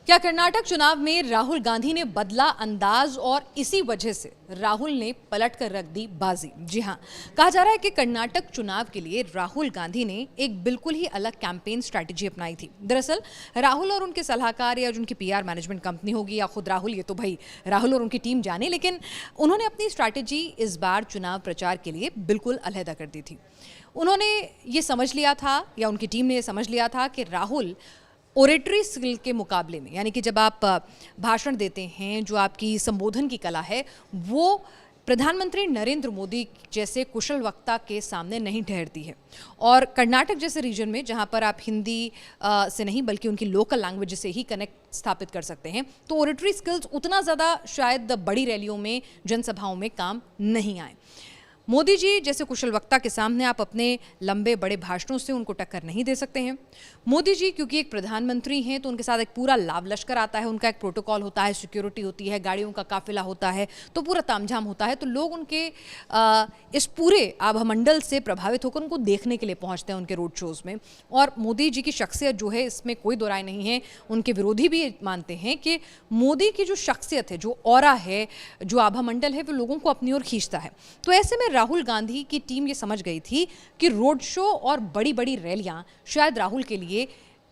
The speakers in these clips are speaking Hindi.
क्या कर्नाटक चुनाव में राहुल गांधी ने बदला अंदाज और इसी वजह से राहुल ने पलट कर रख दी बाजी? जी हां, कहा जा रहा है कि कर्नाटक चुनाव के लिए राहुल गांधी ने एक बिल्कुल ही अलग कैंपेन स्ट्रैटेजी अपनाई थी। दरअसल राहुल और उनके सलाहकार या जो उनकी पीआर मैनेजमेंट कंपनी होगी या खुद राहुल, ये तो भाई राहुल और उनकी टीम जाने, लेकिन उन्होंने अपनी स्ट्रैटेजी इस बार चुनाव प्रचार के लिए बिल्कुल अलहदा कर दी थी। उन्होंने ये समझ लिया था या उनकी टीम ने ये समझ लिया था कि राहुल ओरेटरी स्किल के मुकाबले में, यानी कि जब आप भाषण देते हैं, जो आपकी संबोधन की कला है, वो प्रधानमंत्री नरेंद्र मोदी जैसे कुशल वक्ता के सामने नहीं ठहरती है। और कर्नाटक जैसे रीजन में जहां पर आप हिंदी से नहीं बल्कि उनकी लोकल लैंग्वेज से ही कनेक्ट स्थापित कर सकते हैं, तो ओरेटरी स्किल्स उतना ज़्यादा शायद बड़ी रैलियों में, जनसभाओं में काम नहीं आए। मोदी जी जैसे कुशल वक्ता के सामने आप अपने लंबे बड़े भाषणों से उनको टक्कर नहीं दे सकते हैं। मोदी जी क्योंकि एक प्रधानमंत्री हैं तो उनके साथ एक पूरा लाव लश्कर आता है, उनका एक प्रोटोकॉल होता है, सिक्योरिटी होती है, गाड़ियों का काफिला होता है, तो पूरा तामझाम होता है। तो लोग उनके इस पूरे आभामंडल से प्रभावित होकर उनको देखने के लिए पहुंचते हैं उनके रोड शोज़ में। और मोदी जी की शख्सियत जो है, इसमें कोई दो राय नहीं है। उनके विरोधी भी मानते हैं कि मोदी की जो शख्सियत है, जो ऑरा है, जो आभामंडल है, वो लोगों को अपनी ओर खींचता है। तो ऐसे में राहुल गांधी की टीम ये समझ गई थी कि रोड शो और बड़ी बड़ी रैलियां शायद राहुल के लिए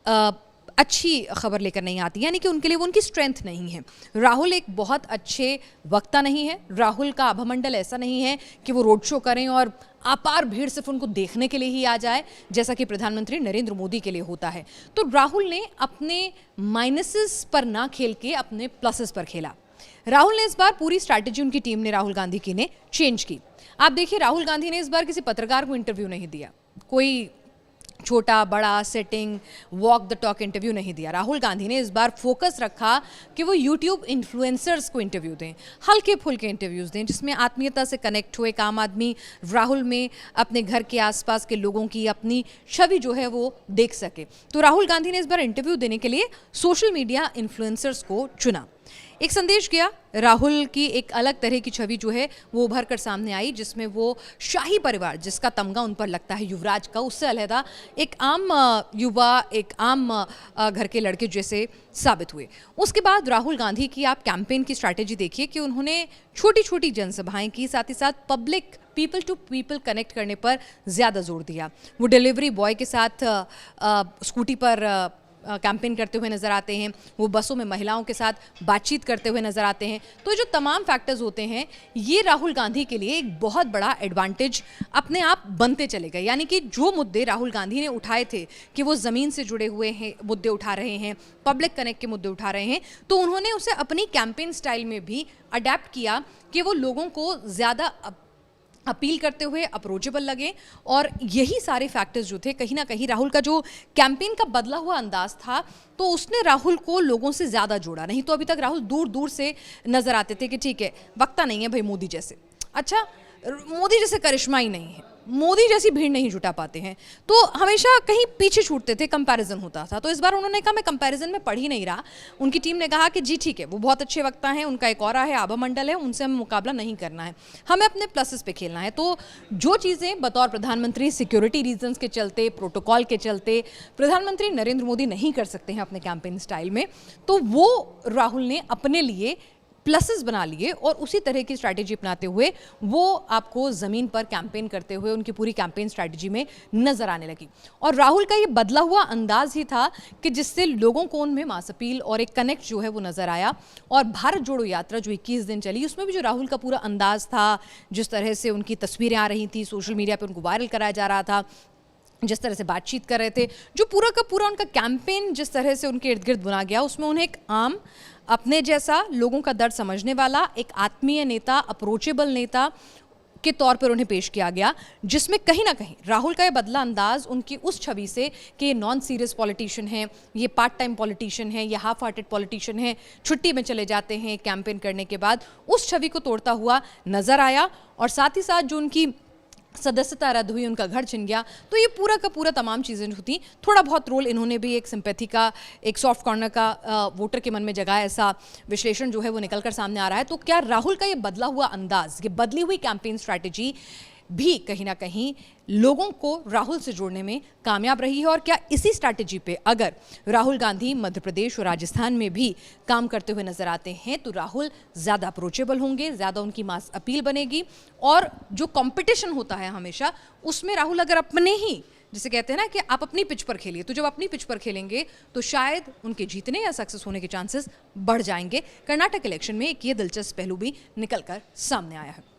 अच्छी खबर लेकर नहीं आती, यानी कि उनके लिए वो उनकी स्ट्रेंथ नहीं है। राहुल एक बहुत अच्छे वक्ता नहीं है। राहुल का आभामंडल ऐसा नहीं है कि वो रोड शो करें और अपार भीड़ सिर्फ उनको देखने के लिए ही आ जाए, जैसा कि प्रधानमंत्री नरेंद्र मोदी के लिए होता है। तो राहुल ने अपने माइनसेस पर ना खेल के अपने प्लसेस पर खेला। राहुल ने इस बार पूरी स्ट्रैटेजी, उनकी टीम ने, राहुल गांधी की ने चेंज की। आप देखिए, राहुल गांधी ने इस बार किसी पत्रकार को इंटरव्यू नहीं दिया, कोई छोटा बड़ा setting walk the talk interview नहीं दिया। राहुल गांधी ने इस बार फोकस रखा कि वो यूट्यूब इन्फ्लुएंसर्स को इंटरव्यू दें, हल्के फुल्के इंटरव्यूज़ दें, जिसमें आत्मीयता से कनेक्ट हुए। एक आम आदमी राहुल में अपने घर के आसपास के लोगों की अपनी छवि जो है वो देख सके। तो राहुल गांधी ने इस बार इंटरव्यू देने के लिए सोशल मीडिया इन्फ्लुएंसर्स को चुना। एक संदेश गया, राहुल की एक अलग तरह की छवि जो है वो उभर कर सामने आई, जिसमें वो शाही परिवार जिसका तमगा उन पर लगता है युवराज का, उससे अलहदा एक आम युवा, एक आम घर के लड़के जैसे साबित हुए। उसके बाद राहुल गांधी की आप कैंपेन की स्ट्रैटेजी देखिए कि उन्होंने छोटी छोटी जनसभाएं की, साथ ही साथ public people to people connect करने पर ज़्यादा जोर दिया। वो डिलीवरी बॉय के साथ स्कूटी पर कैंपेन करते हुए नज़र आते हैं, वो बसों में महिलाओं के साथ बातचीत करते हुए नज़र आते हैं। तो जो तमाम फैक्टर्स होते हैं, ये राहुल गांधी के लिए एक बहुत बड़ा एडवांटेज अपने आप बनते चले गए। यानी कि जो मुद्दे राहुल गांधी ने उठाए थे कि वो ज़मीन से जुड़े हुए हैं मुद्दे उठा रहे हैं, पब्लिक कनेक्ट के मुद्दे उठा रहे हैं, तो उन्होंने उसे अपनी कैंपेन स्टाइल में भी अडेप्ट किया कि वो लोगों को ज़्यादा अपील करते हुए अप्रोचेबल लगे। और यही सारे फैक्टर्स जो थे, कहीं ना कहीं राहुल का जो कैंपेन का बदला हुआ अंदाज था, तो उसने राहुल को लोगों से ज़्यादा जोड़ा। नहीं तो अभी तक राहुल दूर दूर से नज़र आते थे कि ठीक है, वक्ता नहीं है भाई मोदी जैसे, अच्छा मोदी जैसे करिश्मा ही नहीं है, मोदी जैसी भीड़ नहीं जुटा पाते हैं, तो हमेशा कहीं पीछे छूटते थे, कंपैरिजन होता था। तो इस बार उन्होंने कहा मैं कंपैरिजन में पढ़ ही नहीं रहा। उनकी टीम ने कहा कि जी ठीक है, वो बहुत अच्छे वक्ता हैं, उनका एक ऑरा है, आभामंडल है, उनसे हमें मुकाबला नहीं करना है, हमें अपने प्लसेस पे खेलना है। तो जो चीज़ें बतौर प्रधानमंत्री सिक्योरिटी रीजन्स के चलते, प्रोटोकॉल के चलते प्रधानमंत्री नरेंद्र मोदी नहीं कर सकते हैं अपने कैंपेन स्टाइल में, तो वो राहुल ने अपने लिए प्लसेस बना लिए और उसी तरह की स्ट्रैटेजी अपनाते हुए वो आपको ज़मीन पर कैंपेन करते हुए उनकी पूरी कैंपेन स्ट्रैटेजी में नज़र आने लगी। और राहुल का ये बदला हुआ अंदाज ही था कि जिससे लोगों को उनमें मास अपील और एक कनेक्ट जो है वो नज़र आया। और भारत जोड़ो यात्रा जो 21 दिन चली, उसमें भी जो राहुल का पूरा अंदाज था, जिस तरह से उनकी तस्वीरें आ रही थी, सोशल मीडिया पर उनको वायरल कराया जा रहा था, जिस तरह से बातचीत कर रहे थे, जो पूरा का पूरा उनका कैंपेन जिस तरह से उनके इर्द गिर्द बुना गया, उसमें उन्हें एक आम, अपने जैसा, लोगों का दर्द समझने वाला, एक आत्मीय नेता, अप्रोचेबल नेता के तौर पर उन्हें पेश किया गया, जिसमें कहीं ना कहीं राहुल का ये बदला अंदाज उनकी उस छवि से कि ये नॉन सीरियस पॉलिटिशियन है, ये पार्ट टाइम पॉलिटिशियन है, ये हाफ हार्टेड पॉलिटिशियन है, छुट्टी में चले जाते हैं कैंपेन करने के बाद, उस छवि को तोड़ता हुआ नजर आया। और साथ ही साथ जो उनकी सदस्यता रद्द हुई, उनका घर छिन गया, तो ये पूरा का पूरा तमाम चीज़ें जो थी, थोड़ा बहुत रोल इन्होंने भी एक सिंपैथी का, एक सॉफ्ट कॉर्नर का वोटर के मन में जगह, ऐसा विश्लेषण जो है वो निकल कर सामने आ रहा है। तो क्या राहुल का ये बदला हुआ अंदाज, ये बदली हुई कैंपेन स्ट्रैटेजी भी कहीं ना कहीं लोगों को राहुल से जोड़ने में कामयाब रही है? और क्या इसी स्ट्रैटेजी पे अगर राहुल गांधी मध्य प्रदेश और राजस्थान में भी काम करते हुए नजर आते हैं तो राहुल ज़्यादा अप्रोचेबल होंगे, ज़्यादा उनकी मास अपील बनेगी, और जो कंपटीशन होता है हमेशा उसमें राहुल अगर अपने ही, जिसे कहते हैं ना कि आप अपनी पिच पर खेलिए, तो जब अपनी पिच पर खेलेंगे तो शायद उनके जीतने या सक्सेस होने के चांसेस बढ़ जाएंगे। कर्नाटक इलेक्शन में एक ये दिलचस्प पहलू भी निकल कर सामने आया है।